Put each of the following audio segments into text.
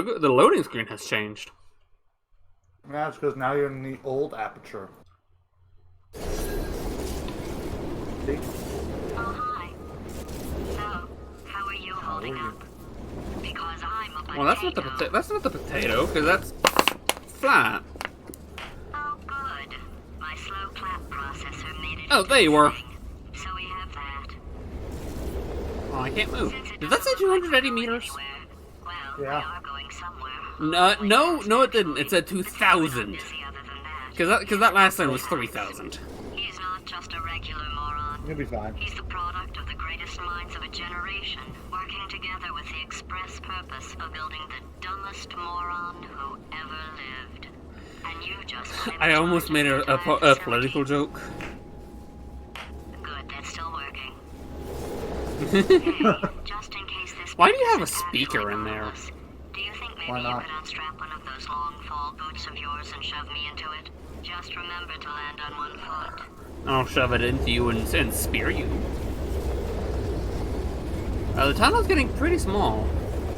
the loading screen has changed. Yeah, it's because now you're in the old Aperture. See? Oh, hi. So, how are you holding up? Because I'm a potato. Well, that's not the potato, because that's flat. Oh, good. My slow clap processor made it. Oh, there you were. So we have that. Oh, I can't move. Did that say 280 meters? Well, Yeah. we are going somewhere. No, it didn't. It said 2,000. Because that last time was 3,000. He's not just a regular moron. You'll be fine. He's the product of the greatest minds of a generation, working together with the express purpose of building the dumbest moron who ever lived. And you just put him I in almost charge made of a the entire political facility. joke. Good, that's still working. Hey, just in case this Why do you have a business speaker actually in there? bothers, do you think maybe Why you not? could unstrap one of those long fall boots of yours and shove me into it? Just remember to land on one foot. I'll shove it into you and spear you. The tunnel's getting pretty small.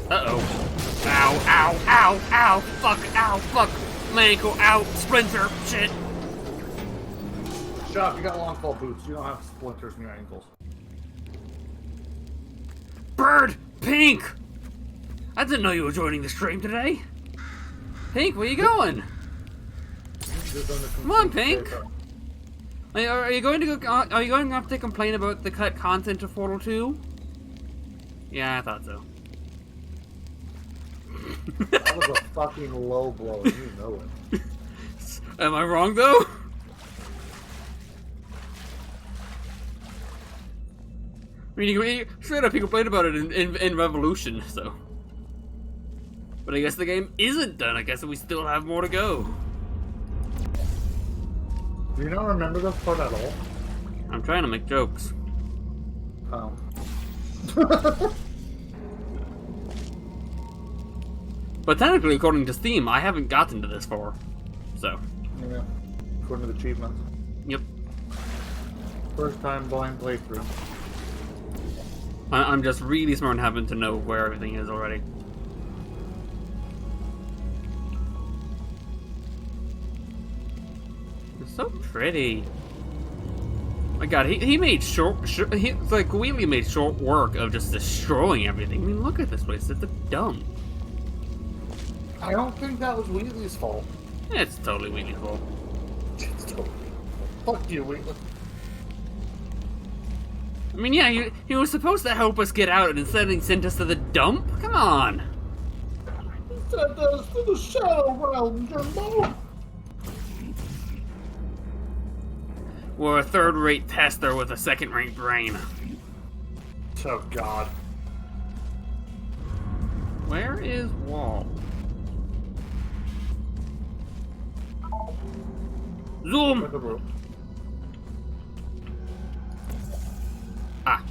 Uh-oh. Ow, ow, ow, ow, fuck, my ankle, ow, splinter, shit. Shut up, you got long fall boots. You don't have splinters in your ankles. Bird! Pink! I didn't know you were joining the stream today. Pink, where you going? Come on, Pink. Are you going to go? Are you going to have to complain about the cut content of Portal 2? Yeah, I thought so. That was a fucking low blow, and you know it. Am I wrong though? I mean, straight up, you complained about it in Revolution, so. But I guess the game isn't done. I guess we still have more to go. Do you not remember this part at all? I'm trying to make jokes. Oh. But technically, according to Steam, I haven't gotten to this far. So. Yeah. According to the achievements. Yep. First time blind playthrough. I'm just really smart and happen to know where everything is already. It's so pretty. My God, he made like Wheatley made short work of just destroying everything. I mean, look at this place. It's a dump. I don't think that was Wheatley's fault. It's totally Wheatley's fault. It's totally. Fuck you, Wheatley. I mean, yeah, he was supposed to help us get out, and instead he sent us to the dump? Come on! He sent us to the Shadow Realm, Jimbo! We're a third-rate tester with a second-rate brain. Oh, God. Where is Wall? Zoom! Ah.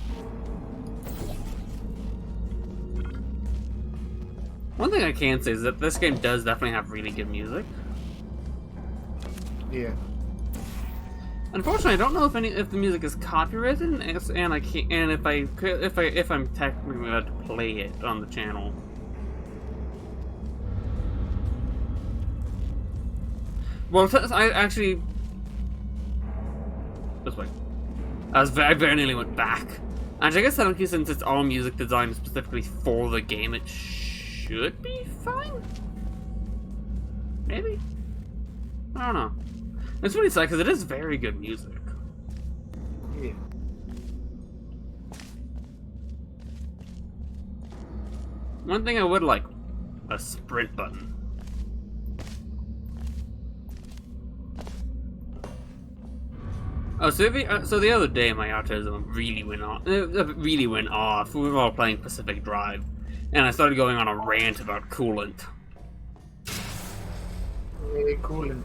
One thing I can say is that this game does definitely have really good music. Yeah. Unfortunately, I don't know if the music is copyrighted, and I can't, and if I'm technically allowed to play it on the channel. Well, I actually this way. I very nearly went back. And I guess technically, since it's all music designed specifically for the game, it should be fine. Maybe. I don't know. It's really sad because it is very good music. Yeah. One thing I would like, a sprint button. Oh, so the other day my autism really went off. We were all playing Pacific Drive, and I started going on a rant about coolant. Really coolant.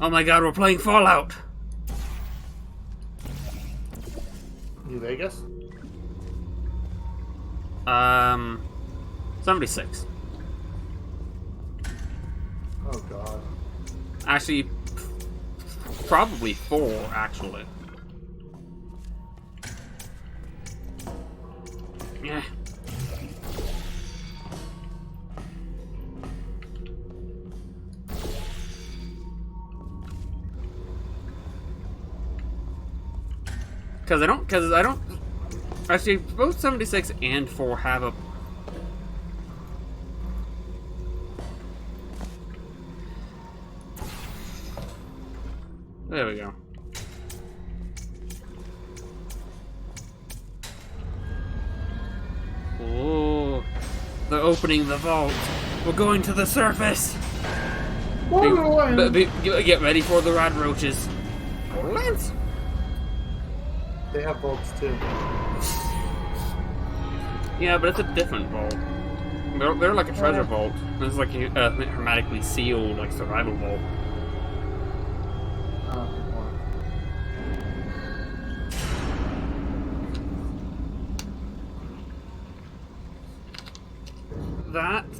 Oh my God, we're playing Fallout. New Vegas? 76. Oh, God. Actually, probably 4, actually. Yeah. Because I don't... Actually, both 76 and 4 have a... There we go. Oh, they're opening the vault. We're going to the surface. Get ready for the rad roaches. Borderlands? They have vaults too. Yeah, but it's a different vault. They're like a treasure vault. This is like a hermetically sealed, like survival vault.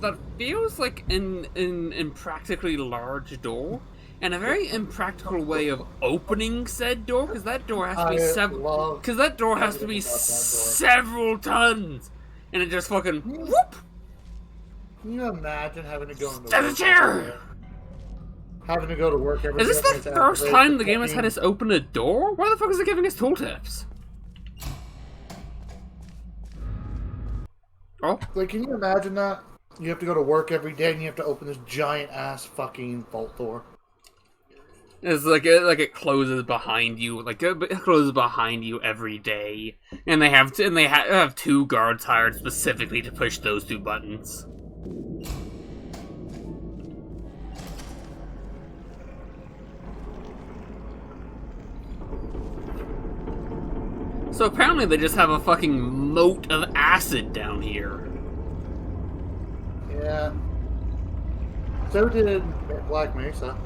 That feels like an impractically large door, and a very impractical way of opening said door, because that door has to be several. Because that door has to be several tons, and it just fucking whoop. Can you imagine having to go into There's a chair. Having to go to work every day? Is this the first time the game has had us open a door? Why the fuck is it giving us tooltips? Oh. Like, can you imagine that? You have to go to work every day and you have to open this giant ass fucking vault door. It's like it closes behind you, like it closes behind you every day, and they have two guards hired specifically to push those two buttons. So apparently they just have a fucking moat of acid down here. Yeah. So did Black Mesa.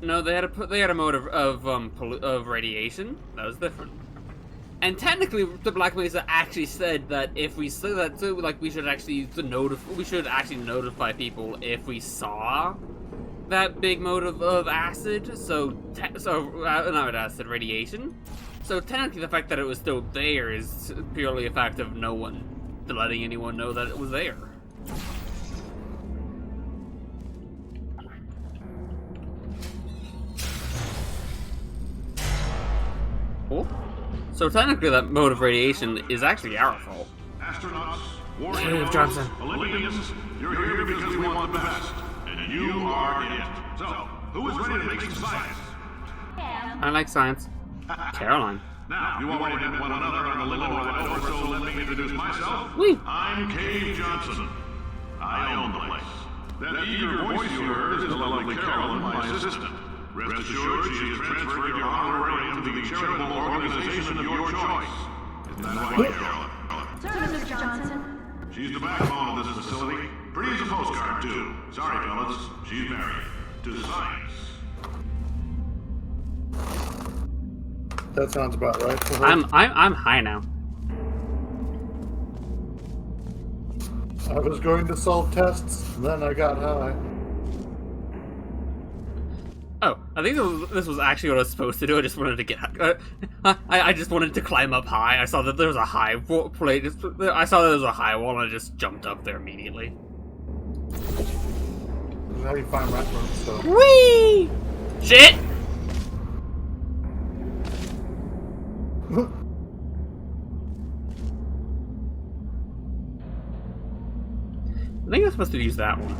No, they had a moat of radiation. That was different. And technically, the Black Mesa actually said that if we say that, so like we should actually notify people if we saw that big moat of acid. Not acid, radiation. So technically, the fact that it was still there is purely a fact of no one letting anyone know that it was there. Cool. So technically, that mode of radiation is actually our fault. Astronauts, Dave Johnson. Olympians, you're here because we want the best, and you are it. So, who is ready to make some science? I like science. Caroline. Now, you already met one another on the limo ride over, so let me introduce myself. Whee! I'm Cave Johnson. I own the place. That eager voice you heard is the lovely Caroline, my assistant. Rest assured, she has transferred your honorarium to the charitable organization of your choice. Isn't that right, Caroline? Sir, Mr. Johnson. She's the backbone of this facility. Pretty as a postcard, too. Sorry, fellas. She's married. To science. That sounds about right. I'm high now. I was going to solve tests, then I got high. Oh, I think this was actually what I was supposed to do. I just wanted to get. I just wanted to climb up high. I saw that there was a high plate. I saw that there was a high wall, and I just jumped up there immediately. This is how you find reference. So. Whee! Shit! I think I'm supposed to use that one.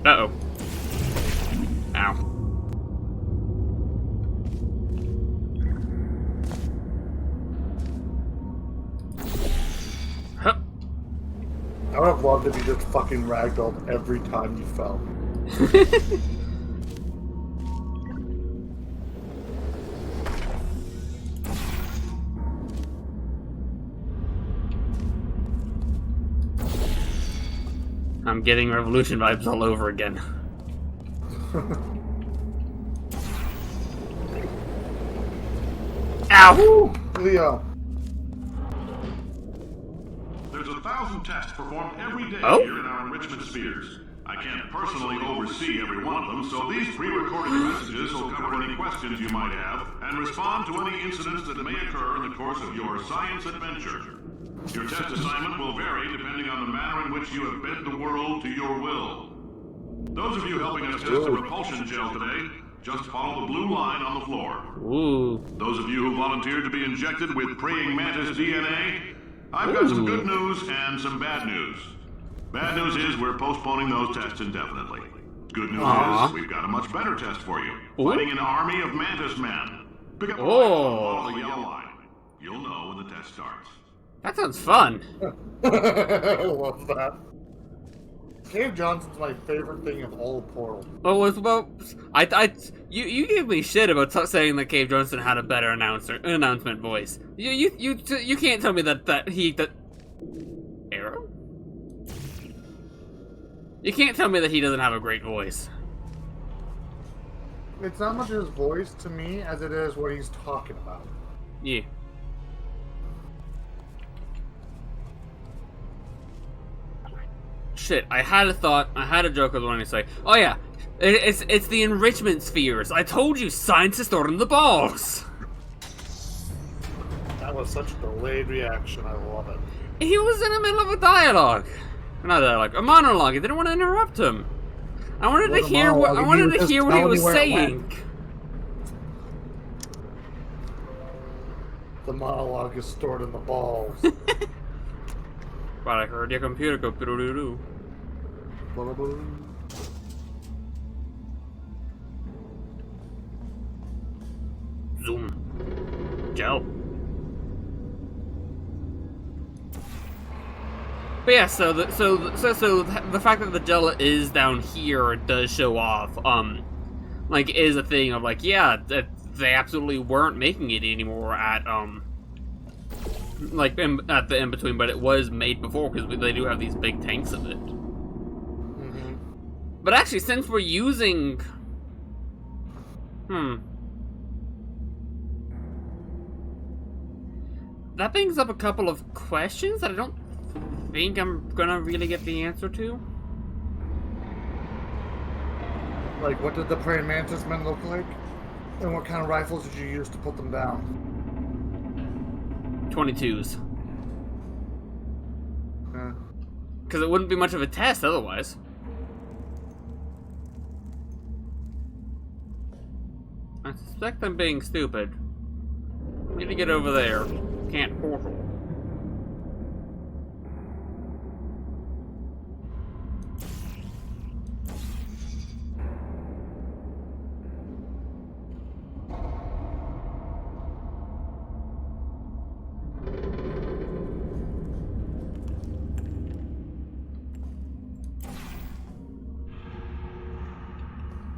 Uh-oh. Ow. Huh. I would have loved if you just fucking ragdolled every time you fell. I'm getting Revolution vibes all over again. Ow! Leo. There's 1,000 tests performed every day Oh? here in our enrichment spheres. I can't personally oversee every one of them, so these pre-recorded messages will cover any questions you might have and respond to any incidents that may occur in the course of your science adventure. Your test assignment will vary depending on the manner in which you have bent the world to your will. Those of you helping us test the repulsion gel today, Just follow the blue line on the floor. Ooh. Those of you who volunteered to be injected with praying mantis DNA, I've got some good news and some bad news. Bad news is we're postponing those tests indefinitely. Good news is we've got a much better test for you. Fighting an army of mantis men. Pick up a rifle and follow the yellow line. You'll know when the test starts. That sounds fun. I love that. Cave Johnson's my favorite thing of all of Portal. You gave me shit about saying that Cave Johnson had a better announcement voice. You can't tell me that Arrow? You can't tell me that he doesn't have a great voice. It's not much his voice to me as it is what he's talking about. Yeah. Shit, I had a thought, I had a joke I was wanting to say. Oh yeah, it's the enrichment spheres. I told you, scientists are in the balls. That was such a delayed reaction, I love it. He was in the middle of a dialogue. Not a dialogue, a monologue. I didn't want to interrupt him. I wanted to hear what he was saying. The monologue is stored in the balls. But I heard your computer go doo-doo-doo. Zoom. Gel. But yeah, so the fact that the gel is down here does show off, like, is a thing of, like, yeah, that they absolutely weren't making it anymore at, like, at the in-between, but it was made before, because they do have these big tanks of it. Mm-hmm. But actually, since we're using... That brings up a couple of questions that I don't think I'm gonna really get the answer to. Like, what did the praying mantis men look like? And what kind of rifles did you use to put them down? 22s. Yeah. Because it wouldn't be much of a test otherwise. I suspect I'm being stupid. Need to get over there. Can't portal.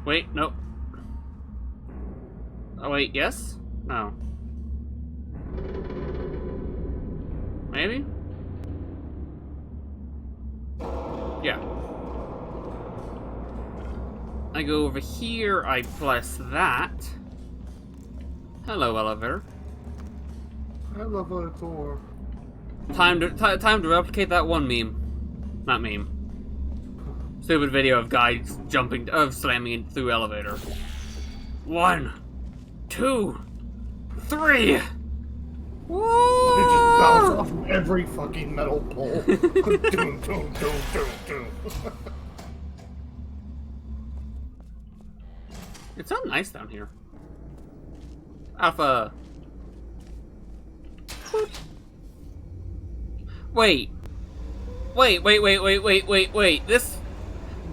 Wait, nope. Oh wait, yes? No. Maybe? Yeah. I go over here, I press that. Hello, elevator. I love a door. Time to replicate that one meme. Not meme. Stupid video of guys slamming through elevator. 1, 2, 3. Whoa! They just bounce off every fucking metal pole. Doom, doom, doom, doom, doom. It's so nice down here. Alpha. Wait.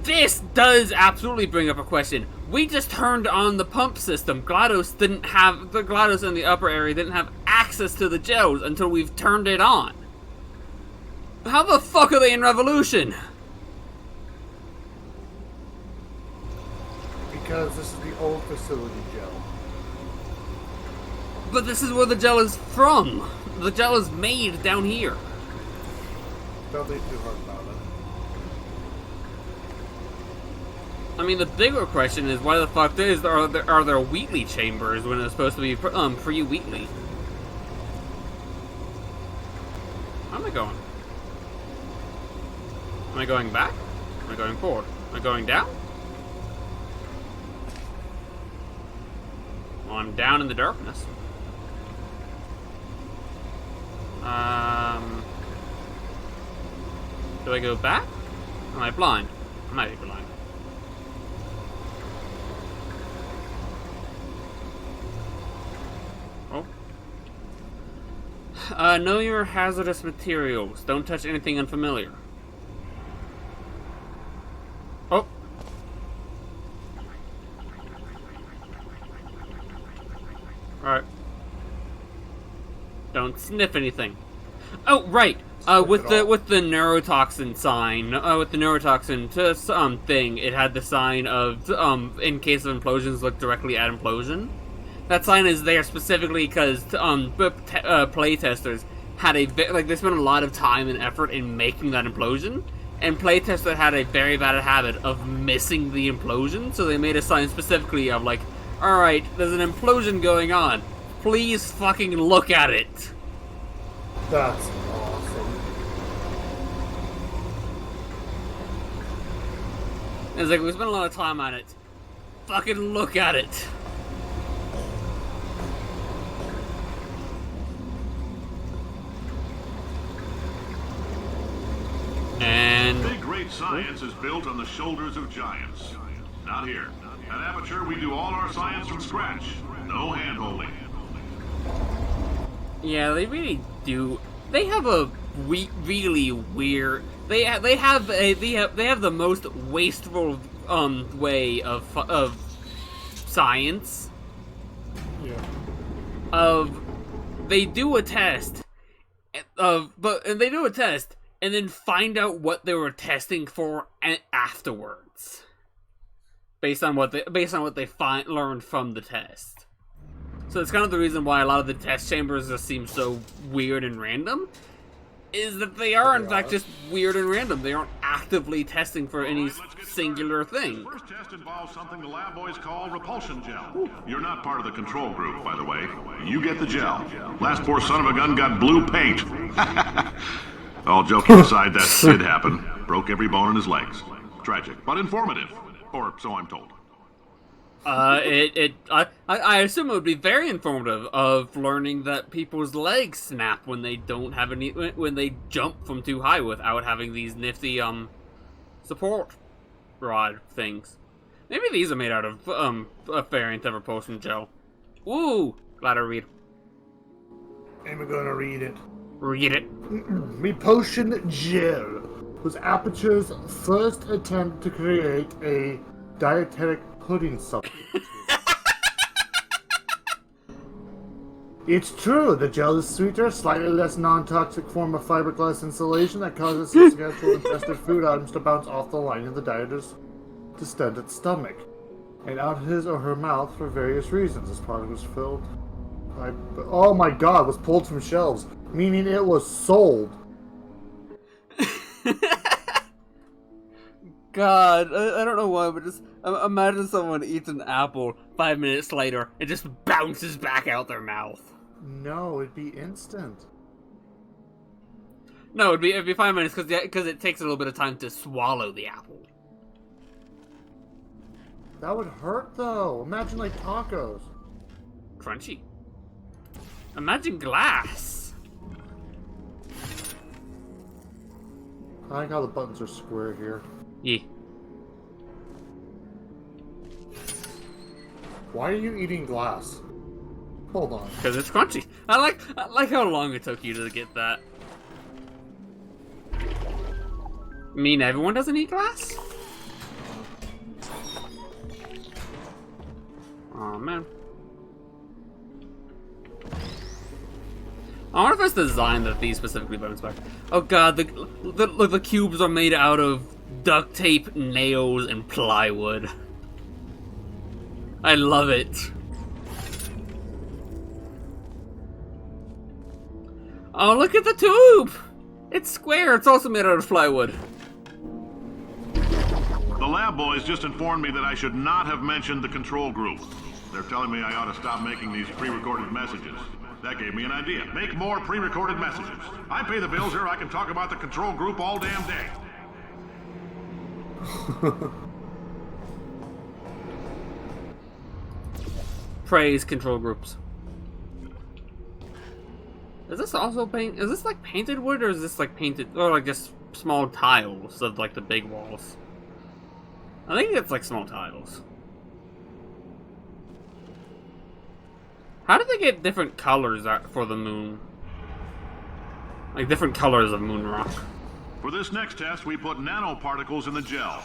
This does absolutely bring up a question. We just turned on the pump system. GLaDOS in the upper area didn't have access to the gels until we've turned it on. How the fuck are they in Revolution? Because this is the old facility gel. But this is where the gel is from. The gel is made down here. Don't think too hard about it. I mean, the bigger question is why the fuck are there Wheatley chambers when it's supposed to be pre-Wheatley? How am I going? Am I going back? Am I going forward? Am I going down? Well, I'm down in the darkness. Do I go back? Am I blind? I might be blind. Know your hazardous materials. Don't touch anything unfamiliar. Oh. Alright. Don't sniff anything. Oh, right. With the neurotoxin sign, with the neurotoxin thing, it had the sign of in case of implosions, look directly at implosion. That sign is there specifically because playtesters had they spent a lot of time and effort in making that implosion, and playtesters had a very bad habit of missing the implosion, so they made a sign specifically of like, all right, there's an implosion going on. Please fucking look at it. That's awesome. It's like, we spent a lot of time on it. Fucking look at it. And Big great science is built on the shoulders of giants. Not here. At Aperture, we do all our science from scratch. No hand-holding. yeah, they really do. They have a really weird. They have the most wasteful way of science. Yeah. They do a test and they do a test and then find out what they were testing for afterwards, based on what they learned from the test. So it's kind of the reason why a lot of the test chambers just seem so weird and random, is that they are in fact just weird and random. They aren't actively testing for any singular thing. The first test involves something the lab boys call repulsion gel. You're not part of the control group, by the way. You get the gel. Last poor son of a gun got blue paint. All joking aside, that did happen. Broke every bone in his legs. Tragic, but informative. Or so I'm told. I assume it would be very informative of learning that people's legs snap when they don't have when they jump from too high without having these nifty support rod things. Maybe these are made out of a variant of repulsion gel. Ooh, glad I read. I'm gonna read it. Read it. Repulsion gel was Aperture's first attempt to create a dietetic pudding substitute. It's true, the gel is sweeter, slightly less non-toxic form of fiberglass insulation that causes substantial infested food items to bounce off the lining of the dieter's distended stomach and out his or her mouth for various reasons. This product was filled by... Oh my god, was pulled from shelves, meaning it was sold. God, I don't know why, but just imagine someone eats an apple 5 minutes later, it just bounces back out their mouth. No, it'd be instant. No, it'd be 5 minutes because it takes a little bit of time to swallow the apple. That would hurt though. Imagine like tacos. Crunchy. Imagine glass. I like how the buttons are square here. Yeah. Why are you eating glass? Hold on. Because it's crunchy. I like how long it took you to get that. Mean everyone doesn't eat glass? Oh man. I wonder if it's the design that these specifically bounce back. Oh god, the cubes are made out of duct tape, nails, and plywood. I love it. Oh, look at the tube! It's square, it's also made out of plywood. The lab boys just informed me that I should not have mentioned the control group. They're telling me I ought to stop making these pre-recorded messages. That gave me an idea. Make more pre-recorded messages. I pay the bills here, I can talk about the control group all damn day. Praise control groups. Is this also paint? Is this like painted wood, or is this like painted, or like just small tiles of like the big walls? I think it's like small tiles. How did they get different colors for the moon? Like different colors of moon rock. For this next test, we put nanoparticles in the gel.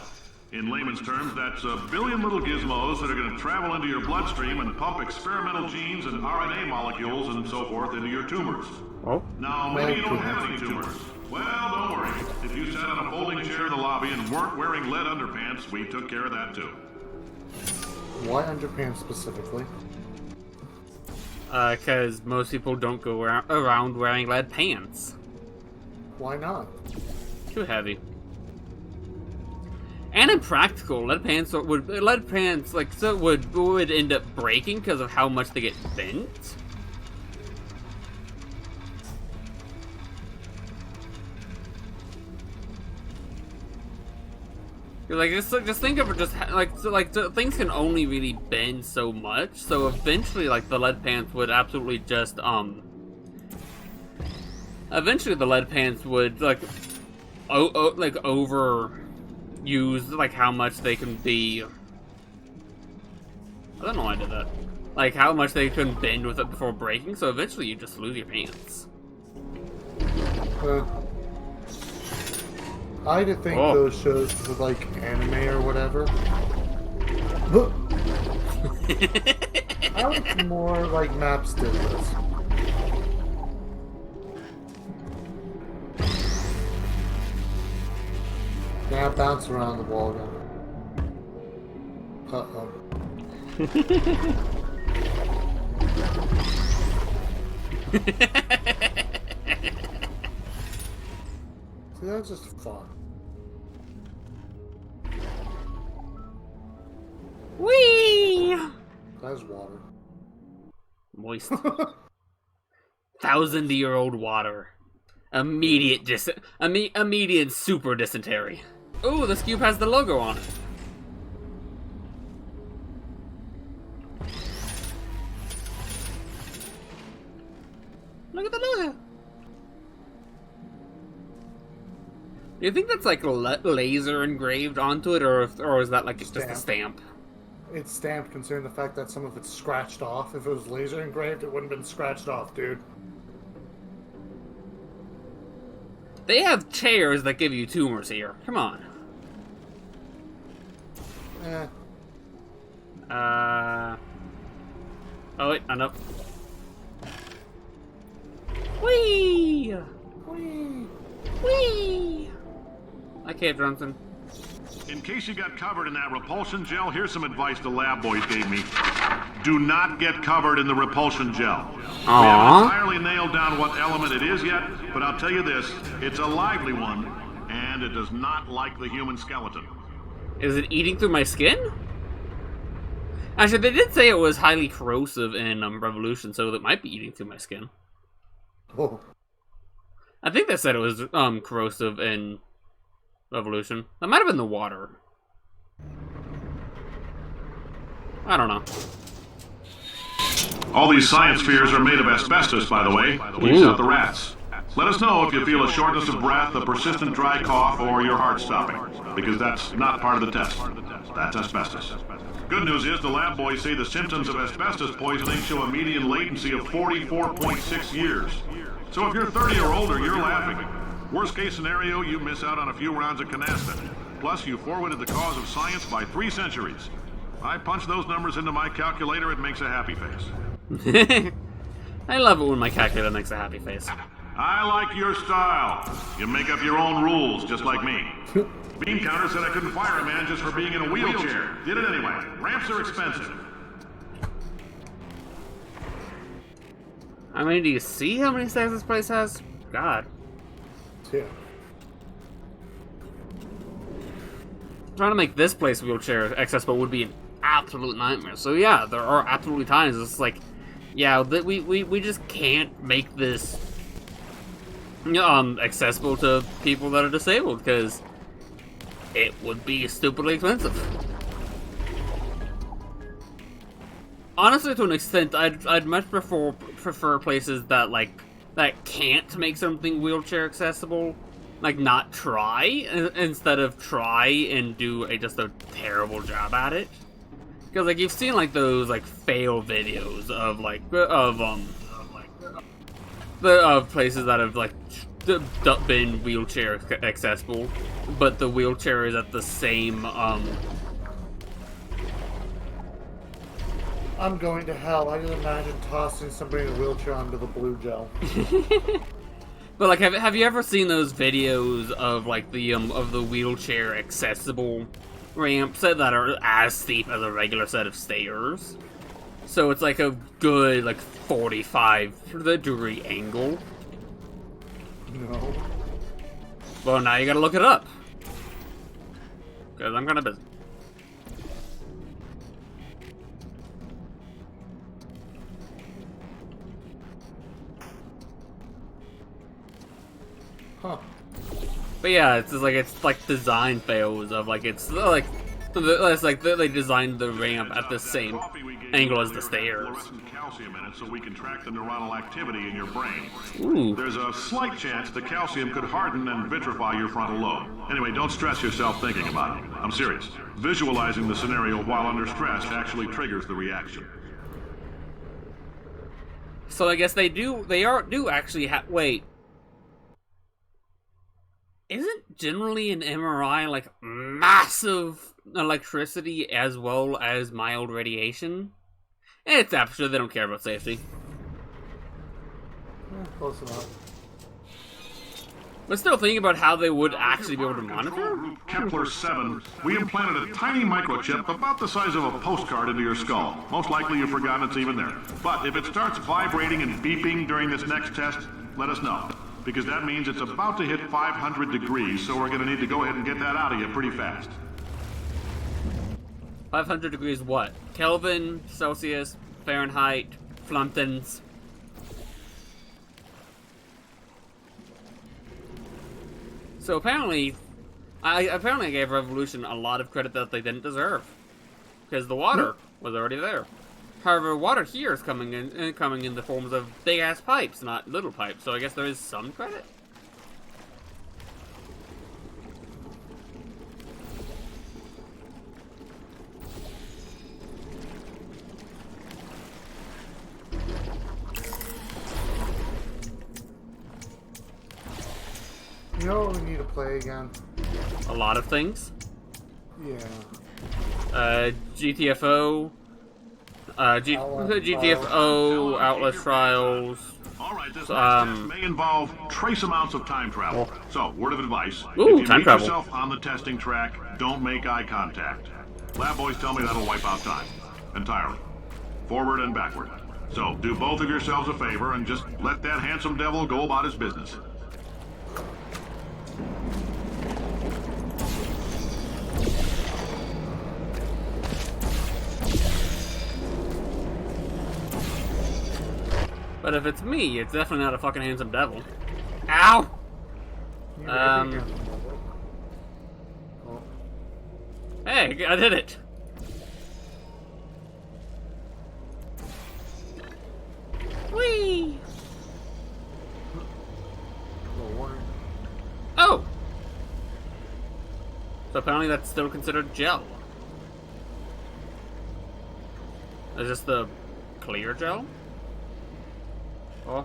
In layman's terms, that's a billion little gizmos that are going to travel into your bloodstream and pump experimental genes and RNA molecules and so forth into your tumors. Oh. Now, maybe you don't have any tumors. Well, don't worry. If you sat on a folding chair in the lobby and weren't wearing lead underpants, we took care of that too. Why underpants specifically? Because most people don't go around wearing lead pants. Why not? Too heavy. And impractical. Lead pants would end up breaking because of how much they get bent. Like just think of it, things can only really bend so much. So eventually, like the lead pants would absolutely just Eventually, the lead pants would overuse like how much they can be. I don't know why I did that. Like how much they can bend with it before breaking. So eventually, you just lose your pants. I did think those shows were like anime or whatever. I like more like Maps did this. Now bounce around the wall again. Uh-oh. See, that's just fun. Whee! That's water. Moist. 1,000-year-old water. Immediate super dysentery. Ooh, this cube has the logo on it. Look at the logo. Do you think that's like laser engraved onto it, or is that like just a stamp? It's stamped, considering the fact that some of it's scratched off. If it was laser engraved, it wouldn't have been scratched off, dude. They have chairs that give you tumors here. Come on. Oh wait, I know. Whee! Whee! Whee! I can't, Johnson. In case you got covered in that repulsion gel, here's some advice the lab boys gave me. Do not get covered in the repulsion gel. We haven't entirely nailed down what element it is yet, but I'll tell you this, it's a lively one, and it does not like the human skeleton. Is it eating through my skin? Actually, they did say it was highly corrosive in Revolution, so it might be eating through my skin. Oh. I think they said it was corrosive in Revolution. That might have been the water. I don't know. All these science spheres are made of asbestos, by the way. Leaves out the rats. Let us know if you feel a shortness of breath, a persistent dry cough, or your heart stopping, because that's not part of the test. That's asbestos. Good news is the lab boys say the symptoms of asbestos poisoning show a median latency of 44.6 years. So if you're 30 or older, you're laughing. Worst case scenario, you miss out on a few rounds of canasta. Plus, you forwarded the cause of science by 3 centuries. I punch those numbers into my calculator, it makes a happy face. I love it when my calculator makes a happy face. I like your style. You make up your own rules, just like me. Bean counter said I couldn't fire a man just for being in a wheelchair. Did it anyway. Ramps are expensive. I mean, do you see how many stacks this place has? God. Yeah. Trying to make this place wheelchair accessible would be an absolute nightmare. So yeah, there are absolutely times it's like, yeah, we just can't make this accessible to people that are disabled because it would be stupidly expensive. Honestly, to an extent, I'd much prefer places that can't make something wheelchair accessible, like not try instead of try and do just a terrible job at it. Because like you've seen like those like fail videos of places that have like been wheelchair accessible, but the wheelchair is at the same I'm going to hell. I can imagine tossing somebody in a wheelchair onto the blue gel. But like, have you ever seen those videos of like the wheelchair accessible ramps that are as steep as a regular set of stairs? So it's like a good like 45-degree angle. No. Well, now you gotta look it up. Because I'm kinda busy. Huh. But yeah, it's like design fails of like it's like they designed the ramp at the same angle as the stairs. Calcium in it so we can track the neuronal activity in your brain. Ooh. There's a slight chance the calcium could harden and vitrify your frontal lobe. Anyway, don't stress yourself thinking about it. I'm serious. Visualizing the scenario while under stress actually triggers the reaction. So I guess they do actually have. Wait. Isn't generally an MRI like massive electricity as well as mild radiation? It's Aperture, they don't care about safety. Close enough. But still thinking about how they would actually be able to monitor? Kepler-7, we implanted a tiny microchip about the size of a postcard into your skull. Most likely you've forgotten it's even there. But if it starts vibrating and beeping during this next test, let us know. Because that means it's about to hit 500 degrees, so we're going to need to go ahead and get that out of you pretty fast. 500 degrees what? Kelvin, Celsius, Fahrenheit, Flumptons. So apparently I gave Revolution a lot of credit that they didn't deserve. Because the water was already there. However, water here is coming in the forms of big-ass pipes, not little pipes, so I guess there is some credit? You know what we need to play again? A lot of things. Yeah. GTFO. GTFO, Outlast Trials. Alright, this next test may involve trace amounts of time travel. So, word of advice. Ooh, if you time meet travel. yourself on the testing track, don't make eye contact. Lab boys tell me that'll wipe out time. Entirely. Forward and backward. So, do both of yourselves a favor and just let that handsome devil go about his business. But if it's me, it's definitely not a fucking handsome devil. Ow! Hey, I did it! Whee! Oh! So apparently that's still considered gel. Is this the clear gel? Oh.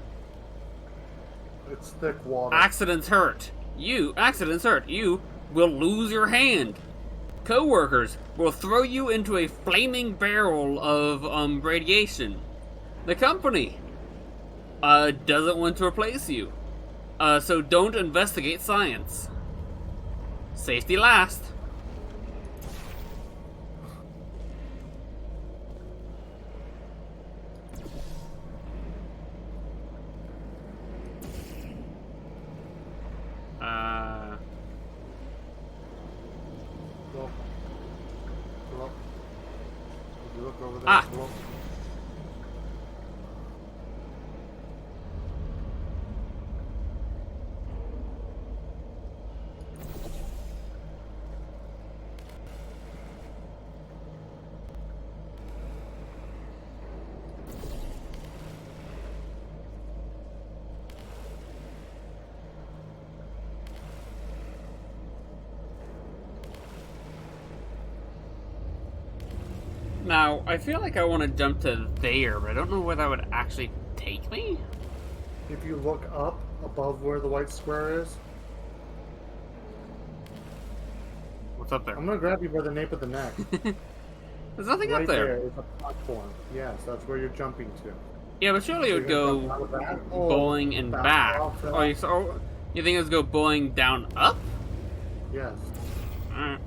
It's thick water. Accidents hurt. Accidents hurt. You will lose your hand. Co-workers will throw you into a flaming barrel of radiation. The company doesn't want to replace you. So don't investigate science. Safety last. Look over there. Ah. Look. Now, I feel like I want to jump to there, but I don't know where that would actually take me. If you look up above where the white square is. What's up there? I'm gonna grab you by the nape of the neck. There's nothing Right up there. there is a platform. Yes, that's where you're jumping to. Yeah, but surely it would You're gonna jump out go of that? Oh, bowling and back. off that. Oh, you think it would go bowling down up? Yes. Alright.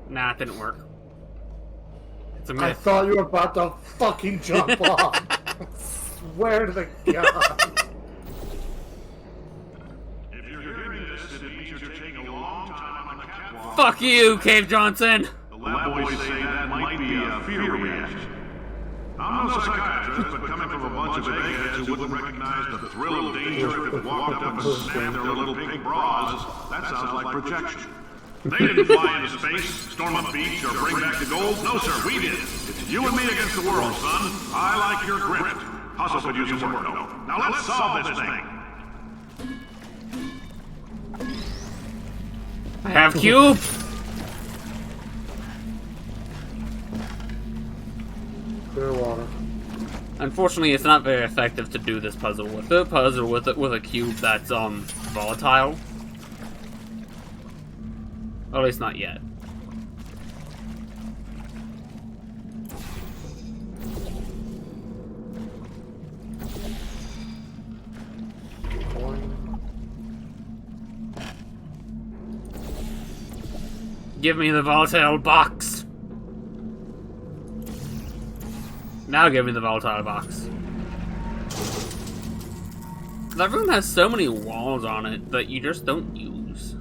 Nah, it didn't work. It's a I myth. thought you were about to fucking jump off. Swear to the God. If you're hearing this, it means you're taking a long time on the catwalk. Fuck you, Cave Johnson! The lab boys say that might be a fear reaction. I'm no psychiatrist, but coming from a bunch of eggheads who wouldn't recognize the thrill of danger if it walked up and snapped their little pink bras, that sounds like projection. They didn't fly into space, storm a beach, or bring back the gold. No, sir, we did. It's you and me against the world, son. I like your grit. Hustle could use some work, though. Now let's solve this thing. I have cube! Clear water. Unfortunately, it's not very effective to do this puzzle with. The puzzle with a cube that's volatile. Or at least not yet. Give me the volatile box. Now give me the volatile box. That room has so many walls on it that you just don't use.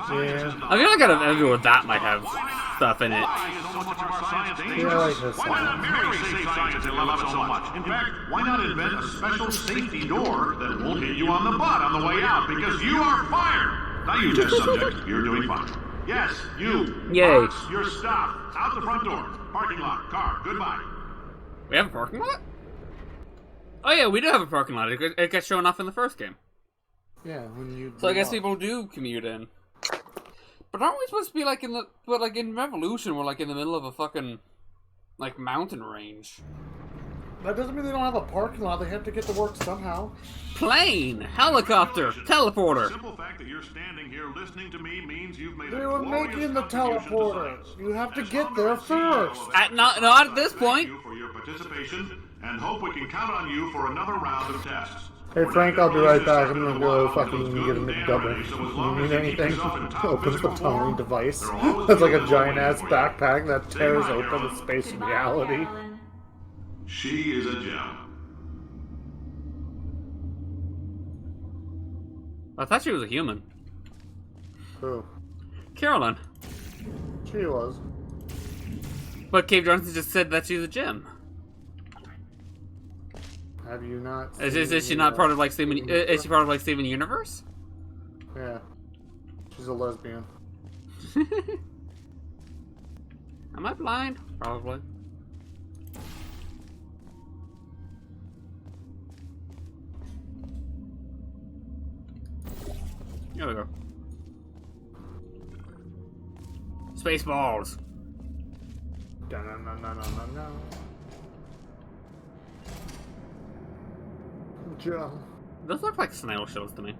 Yeah. I feel like out of everywhere that might have stuff in it. Yeah, I like this Why not one. marry safe science and love it so much? In fact, why not invent a special safety door that won't hit you on the butt on the way out because you are fired? Now you test subject, you're doing fine. Yes, you. Yay. Box your stuff. Out the front door. Parking lot. Car. Goodbye. We have a parking lot? Oh yeah, we do have a parking lot. It gets shown off in the first game. Yeah, when you. So I guess walk. people do commute in. But aren't we supposed to be like in Revolution, we're like in the middle of a fucking like mountain range? That doesn't mean they don't have a parking lot. They have to get to work somehow. Plane, helicopter, teleporter. The simple fact that you're standing here listening to me means you've made They a were glorious making the contribution to teleporter. science. You have to As get there founder and first. CEO of Not at this point. Thank you for your participation, and hope we can count on you for another round of tests. Hey Frank, I'll be right back. I'm gonna go fucking get a McDouble. You need anything? Opens the tunneling device. It's like a giant ass backpack that tears open the space of reality. Alan. She is a gem. I thought she was a human. Who? Carolyn. She was. But Cave Johnson just said that she's a gem. Have you not? Is she not part of like Steven? Is she part of like Steven Universe? Yeah. She's a lesbian. Am I blind? Probably. There we go. Spaceballs. Da-na-na-na-na-na-na. Joe. Those look like snail shells to me.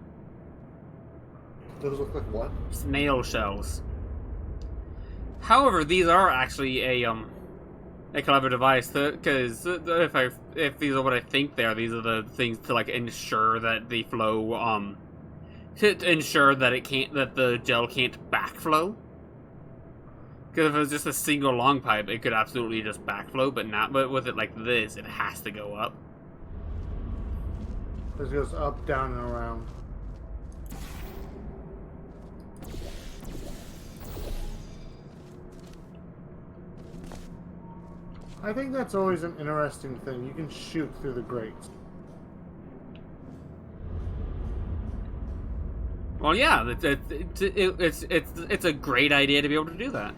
Those look like what? Snail shells. However, these are actually a clever device because if these are what I think they are, these are the things to like ensure that the flow to ensure that the gel can't backflow. Because if it was just a single long pipe, it could absolutely just backflow, but with it like this, it has to go up. This goes up, down, and around. I think that's always an interesting thing. You can shoot through the grates. Well, yeah, it's a great idea to be able to do that.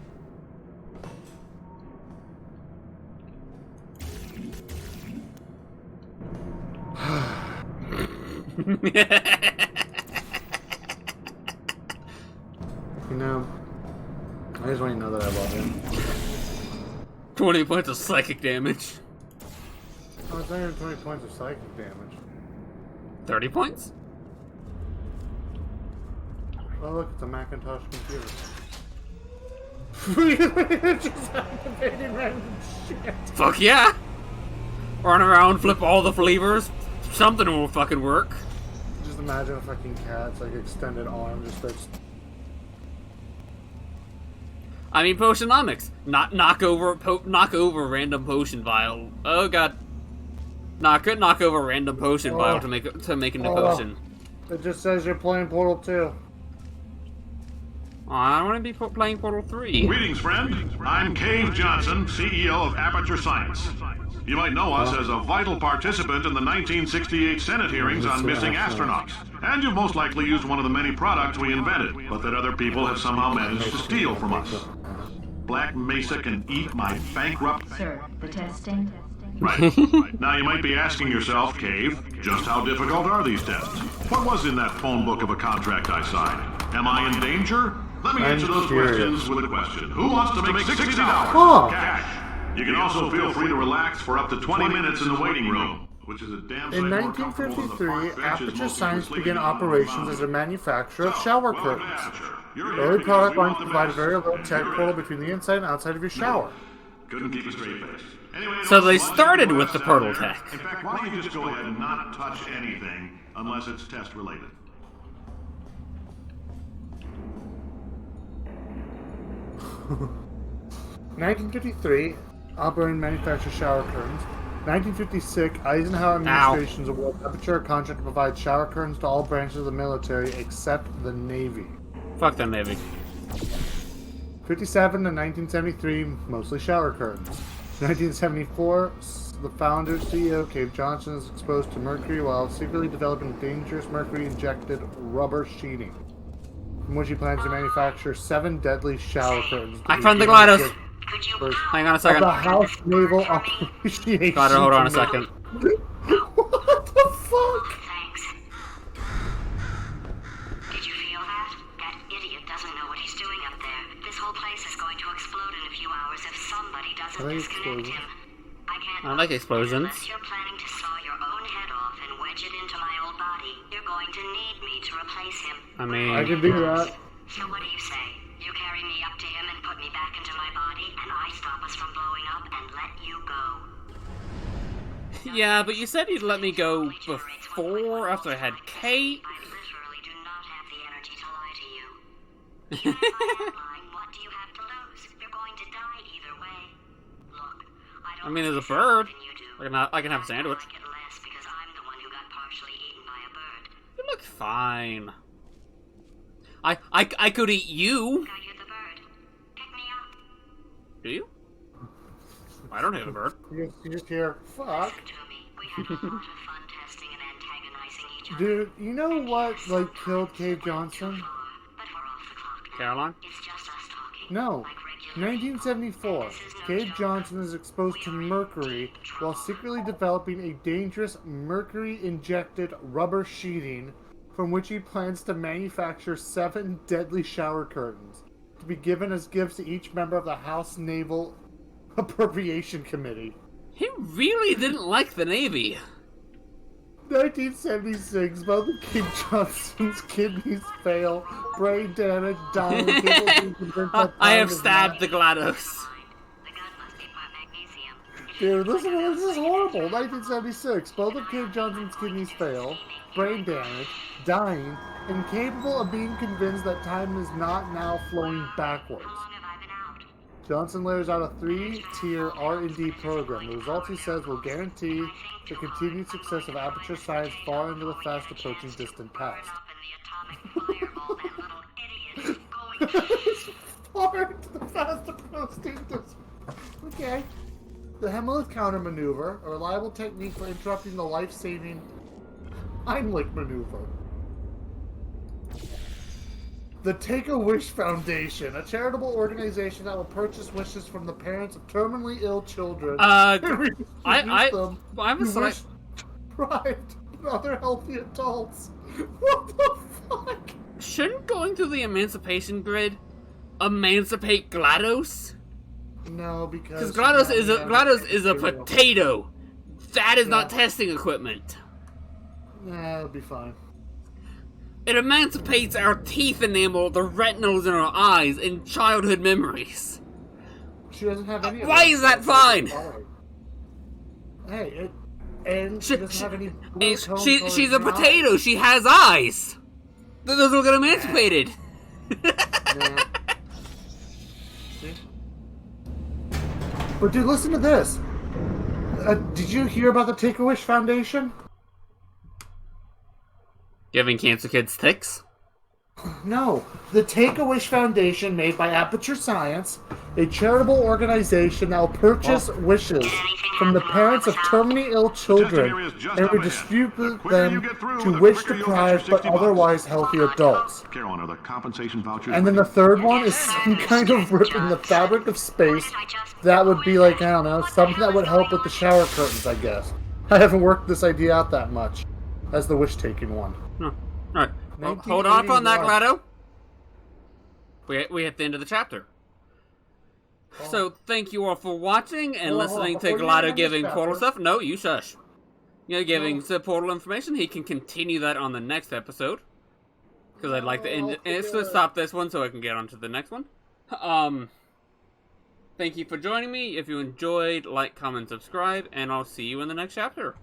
You know, I just want you to know that I love him. 20 points of psychic damage. Oh, it's 120 points of psychic damage. 30 points? Oh, look, it's a Macintosh computer. Just activating random shit. Fuck yeah! Run around, flip all the flavors. Something will fucking work. Just imagine a fucking cat's like extended arm just starts. I mean, Potionomics. Knock over random potion vial. Oh god. Knock over random potion vial to make into potion. It just says you're playing Portal 2. Oh, I don't want to be playing Portal 3. Greetings, friend. I'm Cave Johnson, CEO of Aperture Science. You might know us as a vital participant in the 1968 Senate hearings on missing astronauts. And you've most likely used one of the many products we invented, but that other people have somehow managed to steal from us. Black Mesa can eat my bankrupt... Sir, the testing. Right. Now you might be asking yourself, Cave, just how difficult are these tests? What was in that phone book of a contract I signed? Am I in danger? Let me answer those questions with a question. Who wants to make $60 cash? You can also feel free to relax for up to 20 minutes in the waiting room, which is a damn sight In more comfortable than the 1953, park benches Aperture most Science people began sleep in. operations as a manufacturer of shower Welcome to curtains. Aperture. You're The here early because product we line want the provided best. very little tech You're portal in. between the inside and outside of your shower. Couldn't keep a straight face. Anyway, So they don't started watch with the down portal there. tech. In fact, why don't you just go ahead and not touch anything unless it's test related? In 1953, operating manufactured shower curtains. 1956, Eisenhower administration's award Aperture a contract to provide shower curtains to all branches of the military except the Navy. Fuck the Navy. 57 to 1973, mostly shower curtains. 1974, the founder, CEO, Cave Johnson, is exposed to mercury while secretly developing dangerous mercury-injected rubber sheeting, from which he plans to manufacture 7 deadly shower curtains. I found the GLaDOS. Could you Hang on a Of second. the House Naval Appreciation Gotta hold on a Committee. second. What the fuck? Thanks. Did you feel that? That idiot doesn't know what he's doing up there. This whole place is going to explode in a few hours if somebody doesn't I like disconnect him. I can't. I like explosions. Unless you're planning to saw your own head off and wedge it into my old body, you're going to need me to replace him. I mean, I can do that. So what do you say? You carry me up to him and put me back into my body, and I stop us from blowing up and let you go. yeah, but you said you'd let me go before, after I had Kate. I literally do not have the energy to lie to you. Even if I am lying, what do you have to lose? You're going to die either way. Look, I don't I mean, there's a like bird. this more than you do. I can have a sandwich. I like it less because I'm the one who got partially eaten by a bird. You look fine. I could eat you. I hear the bird. Pick me up. Do you? I don't have a bird. You just hear, fuck. Listen to me. We had a lot of fun testing and antagonizing each other. Dude, you know what, like, killed Cave Johnson? But we're off the clock now. Caroline? It's just us talking. No. Like regular 1974, Cave Johnson is exposed to mercury while secretly developing a dangerous mercury-injected rubber sheeting from which he plans to manufacture 7 deadly shower curtains to be given as gifts to each member of the House Naval Appropriation Committee. He really didn't like the Navy. 1976, both of Cave Johnson's kidneys fail, brain damage, dying. People being convinced that I time have is stabbed the not- GLaDOS. The gun must be part magnesium. Dude, listen to this. This is horrible. 1976, both of Cave Johnson's kidneys fail, brain damage, dying, incapable of being convinced that time is not now flowing backwards. How long have I been out? Johnson layers out a 3-tier R&D program. The results, he says, will guarantee the continued success of Aperture Science far into the fast approaching distant past. Up in the atomic fireball, that little idiot is going to... Far into the fast approaching distant. Okay. The Heimlich countermaneuver, a reliable technique for interrupting the life-saving Heimlich maneuver. The Take-A-Wish Foundation, a charitable organization that will purchase wishes from the parents of terminally ill children. and redistribute them I'm to sorry. wish-deprived and other healthy adults. What the fuck? Shouldn't going through the emancipation grid emancipate GLaDOS? No, because GLaDOS is a potato. That is not testing equipment. Nah, it'll be fine. It emancipates our teeth enamel, the retinas in our eyes, and childhood memories. She doesn't have any. Why is that fine? Hey, and she doesn't have any. She's a potato. She has eyes. Those will get emancipated. Nah. See? But dude, listen to this. Did you hear about the Take-A-Wish Foundation? Giving cancer kids ticks? No. The Take-A-Wish Foundation, made by Aperture Science, a charitable organization that will purchase wishes from the parents of terminally ill children and redistribute them to wish-deprived but otherwise healthy adults. Carolyn, are the compensation vouchers? And then the third one is some kind of rip in the fabric of space that would be like, I don't know, something that would help with the shower curtains, I guess. I haven't worked this idea out that much as the wish-taking one. No. Alright. Well, hold off on that, GLaDO. We hit the end of the chapter. So, thank you all for watching and listening to GLaDO giving portal stuff. No, you shush. Giving the portal information. He can continue that on the next episode. Because I'd like to end it. Stop this one so I can get on to the next one. Thank you for joining me. If you enjoyed, like, comment, subscribe, and I'll see you in the next chapter.